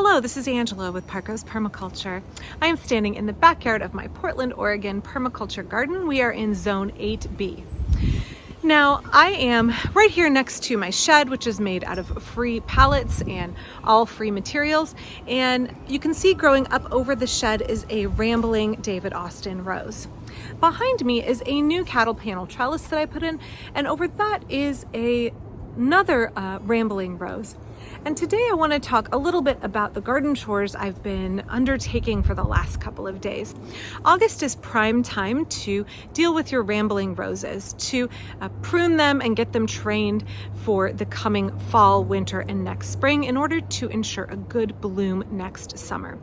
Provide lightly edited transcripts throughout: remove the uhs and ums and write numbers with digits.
Hello, this is Angela with Parco's Permaculture. I am standing in the backyard of my Portland, Oregon permaculture garden. We are in Zone 8B. Now, I am right here next to my shed, which is made out of free pallets and all free materials. And you can see growing up over the shed is a rambling David Austin rose. Behind me is a new cattle panel trellis that I put in, and over that is another rambling rose. And today I want to talk a little bit about the garden chores I've been undertaking for the last couple of days. August is prime time to deal with your rambling roses, to prune them and get them trained for the coming fall, winter, and next spring in order to ensure a good bloom next summer.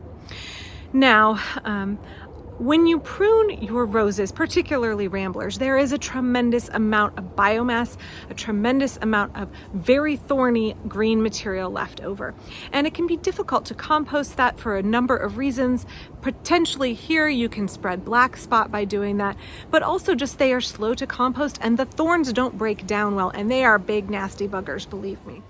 Now, when you prune your roses, particularly ramblers, there is a tremendous amount of biomass, a tremendous amount of very thorny green material left over. And it can be difficult to compost that for a number of reasons. Potentially here you can spread black spot by doing that, but also just they are slow to compost and the thorns don't break down well, and they are big nasty buggers, believe me.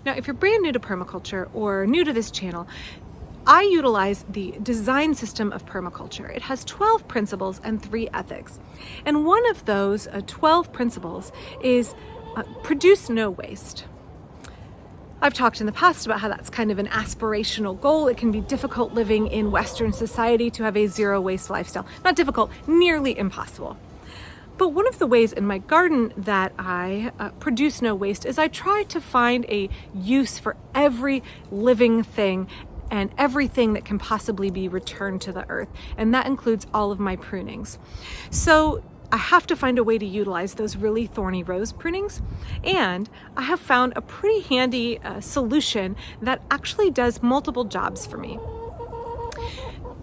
Now, if you're brand new to permaculture or new to this channel, I utilize the design system of permaculture. It has 12 principles and 3 ethics. And one of those 12 principles is produce no waste. I've talked in the past about how that's kind of an aspirational goal. It can be difficult living in Western society to have a zero waste lifestyle. Not difficult, nearly impossible. But one of the ways in my garden that I produce no waste is I try to find a use for every living thing and everything that can possibly be returned to the earth. And that includes all of my prunings. So I have to find a way to utilize those really thorny rose prunings. And I have found a pretty handy solution that actually does multiple jobs for me.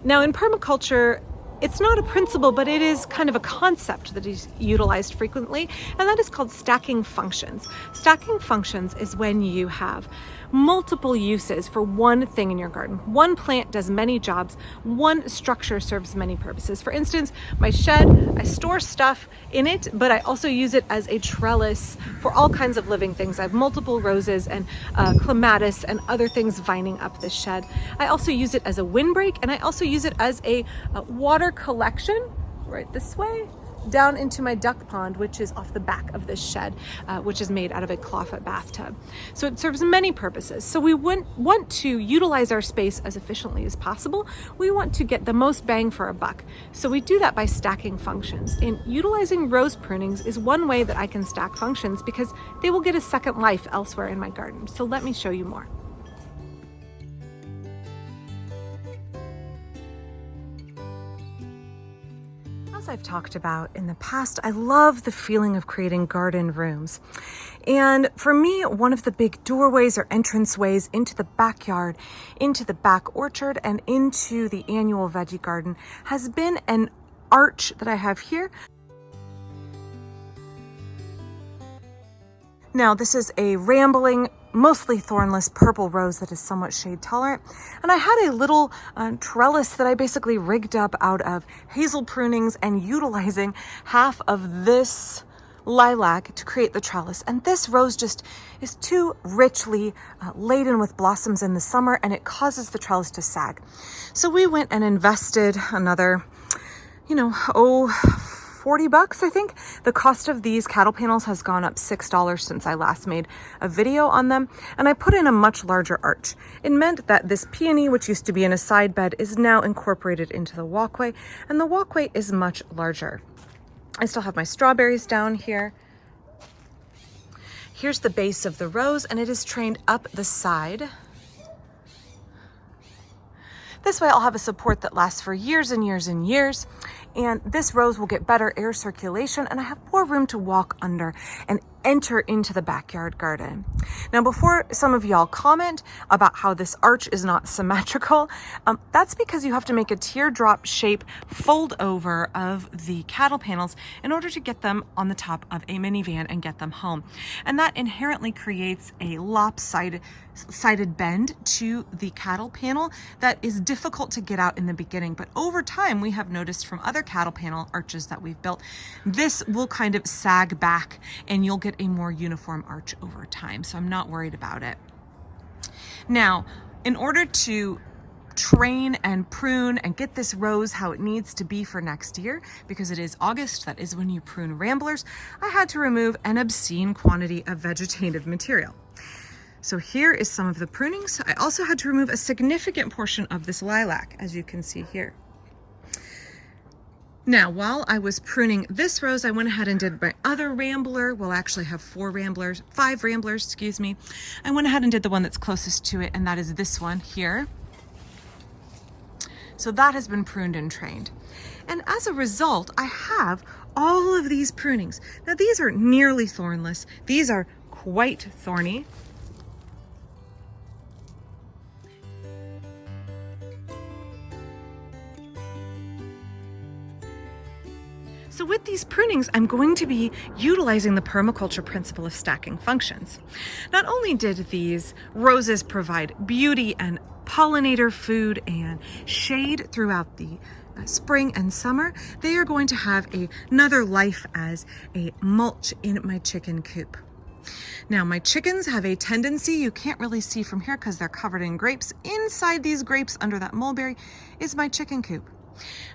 Now, in permaculture, it's not a principle, but it is kind of a concept that is utilized frequently, and that is called stacking functions. Stacking functions is when you have multiple uses for one thing in your garden. One plant does many jobs, one structure serves many purposes. For instance, my shed, I store stuff in it, but I also use it as a trellis for all kinds of living things. I have multiple roses and clematis and other things vining up the shed. I also use it as a windbreak, and I also use it as a water collection right this way down into my duck pond, which is off the back of this shed, which is made out of a clawfoot bathtub. So it serves many purposes. So we want to utilize our space as efficiently as possible. We want to get the most bang for a buck. So we do that by stacking functions. And utilizing rose prunings is one way that I can stack functions because they will get a second life elsewhere in my garden. So let me show you more. As I've talked about in the past, I love the feeling of creating garden rooms. And for me, one of the big doorways or entranceways into the backyard, into the back orchard, and into the annual veggie garden has been an arch that I have here. Now, this is a rambling, mostly thornless purple rose that is somewhat shade tolerant. And I had a little trellis that I basically rigged up out of hazel prunings and utilizing half of this lilac to create the trellis. And this rose just is too richly laden with blossoms in the summer, and it causes the trellis to sag. So we went and invested another, $40, I think. The cost of these cattle panels has gone up $6 since I last made a video on them, and I put in a much larger arch. It meant that this peony, which used to be in a side bed, is now incorporated into the walkway, and the walkway is much larger. I still have my strawberries down here. Here's the base of the rose, and it is trained up the side. This way I'll have a support that lasts for years and years and years. And this rose will get better air circulation, and I have more room to walk under and enter into the backyard garden. Now, before some of y'all comment about how this arch is not symmetrical, that's because you have to make a teardrop shape fold over of the cattle panels in order to get them on the top of a minivan and get them home. And that inherently creates a lopsided bend to the cattle panel that is difficult to get out in the beginning. But over time, we have noticed from other other cattle panel arches that we've built. This will kind of sag back and you'll get a more uniform arch over time, so I'm not worried about it. Now, in order to train and prune and get this rose how it needs to be for next year, because it is August, that is when you prune ramblers, I had to remove an obscene quantity of vegetative material. So here is some of the prunings. I also had to remove a significant portion of this lilac, as you can see here. Now, while I was pruning this rose, I went ahead and did my other rambler. We'll actually have 5 ramblers, excuse me. I went ahead and did the one that's closest to it, and that is this one here. So that has been pruned and trained. And as a result, I have all of these prunings. Now, these are nearly thornless. These are quite thorny. So with these prunings, I'm going to be utilizing the permaculture principle of stacking functions. Not only did these roses provide beauty and pollinator food and shade throughout the spring and summer, they are going to have another life as a mulch in my chicken coop. Now, my chickens have a tendency, you can't really see from here because they're covered in grapes. Inside these grapes under that mulberry is my chicken coop.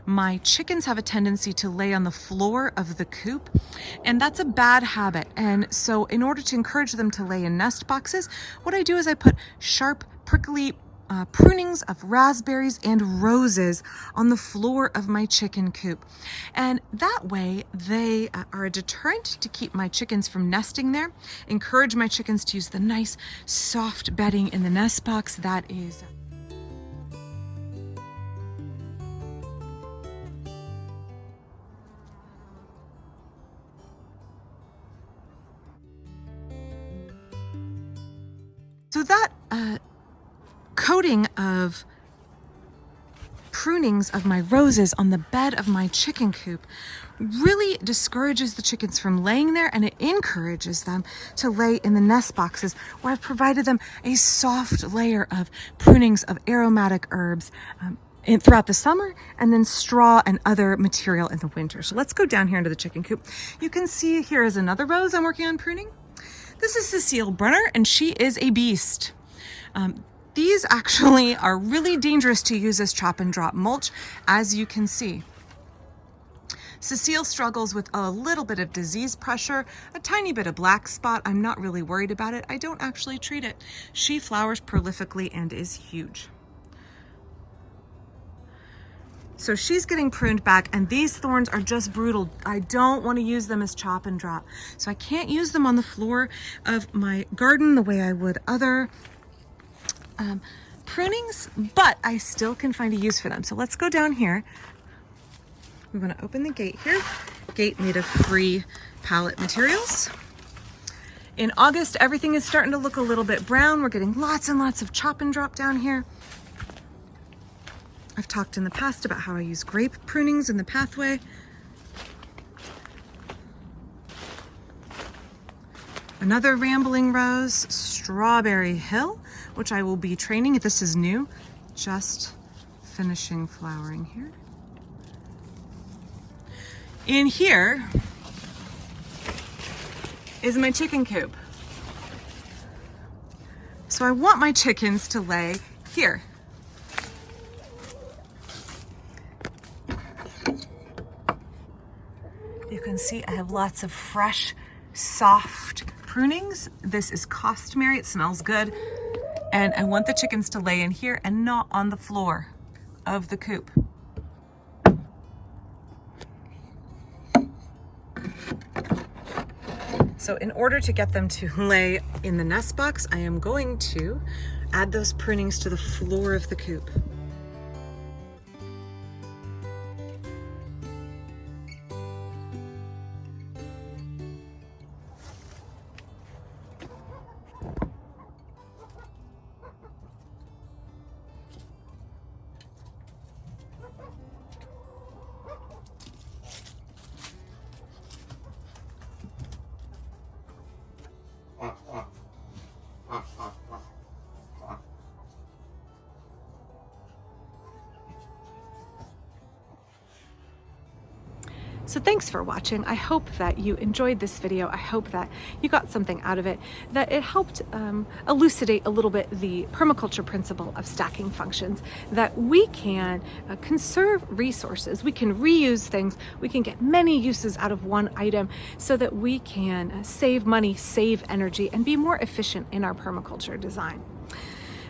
My chickens have a tendency to lay on the floor of the coop, and that's a bad habit. And so in order to encourage them to lay in nest boxes, what I do is I put sharp, prickly prunings of raspberries and roses on the floor of my chicken coop. And that way they are a deterrent to keep my chickens from nesting there, encourage my chickens to use the nice soft bedding in the nest box that is so that coating of prunings of my roses on the bed of my chicken coop really discourages the chickens from laying there, and it encourages them to lay in the nest boxes where I've provided them a soft layer of prunings of aromatic herbs throughout the summer, and then straw and other material in the winter. So let's go down here into the chicken coop. You can see here is another rose I'm working on pruning. This is Cecile Brunner, and she is a beast. These actually are really dangerous to use as chop and drop mulch, as you can see. Cecile struggles with a little bit of disease pressure, a tiny bit of black spot. I'm not really worried about it. I don't actually treat it. She flowers prolifically and is huge. So she's getting pruned back, and these thorns are just brutal. I don't want to use them as chop and drop. So I can't use them on the floor of my garden the way I would other prunings, but I still can find a use for them. So let's go down here. We want to open the gate here. Gate made of free pallet materials. In August, everything is starting to look a little bit brown. We're getting lots and lots of chop and drop down here. I've talked in the past about how I use grape prunings in the pathway. Another rambling rose, Strawberry Hill, which I will be training. This is new, just finishing flowering here. In here is my chicken coop. So I want my chickens to lay here. You can see I have lots of fresh, soft prunings. This is customary, it smells good. And I want the chickens to lay in here and not on the floor of the coop. So in order to get them to lay in the nest box, I am going to add those prunings to the floor of the coop. So thanks for watching. I hope that you enjoyed this video. I hope that you got something out of it, that it helped elucidate a little bit the permaculture principle of stacking functions, that we can conserve resources, we can reuse things, we can get many uses out of one item so that we can save money, save energy, and be more efficient in our permaculture design.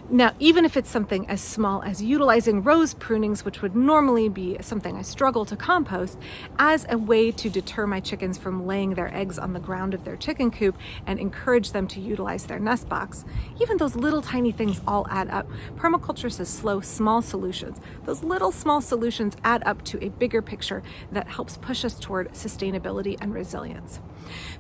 Now, even if it's something as small as utilizing rose prunings, which would normally be something I struggle to compost, as a way to deter my chickens from laying their eggs on the ground of their chicken coop and encourage them to utilize their nest box, even those little tiny things all add up. Permaculture says slow, small solutions. Those little small solutions add up to a bigger picture that helps push us toward sustainability and resilience.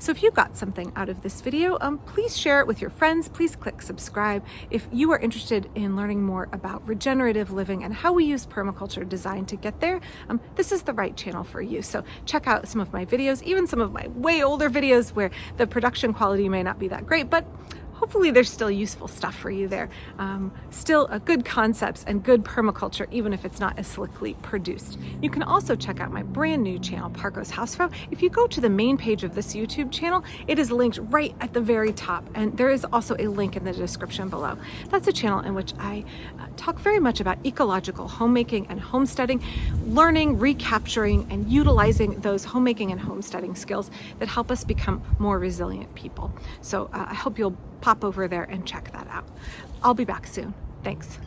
So if you got something out of this video, please share it with your friends. Please click subscribe. If you are interested in learning more about regenerative living and how we use permaculture design to get there, this is the right channel for you. So check out some of my videos, even some of my way older videos where the production quality may not be that great, but hopefully there's still useful stuff for you there. Still good concepts and good permaculture, even if it's not as slickly produced. You can also check out my brand new channel, Parko's Housefrau. If you go to the main page of this YouTube channel, it is linked right at the very top, and there is also a link in the description below. That's a channel in which I talk very much about ecological homemaking and homesteading, learning, recapturing, and utilizing those homemaking and homesteading skills that help us become more resilient people. So I hope you'll pop over there and check that out. I'll be back soon. Thanks.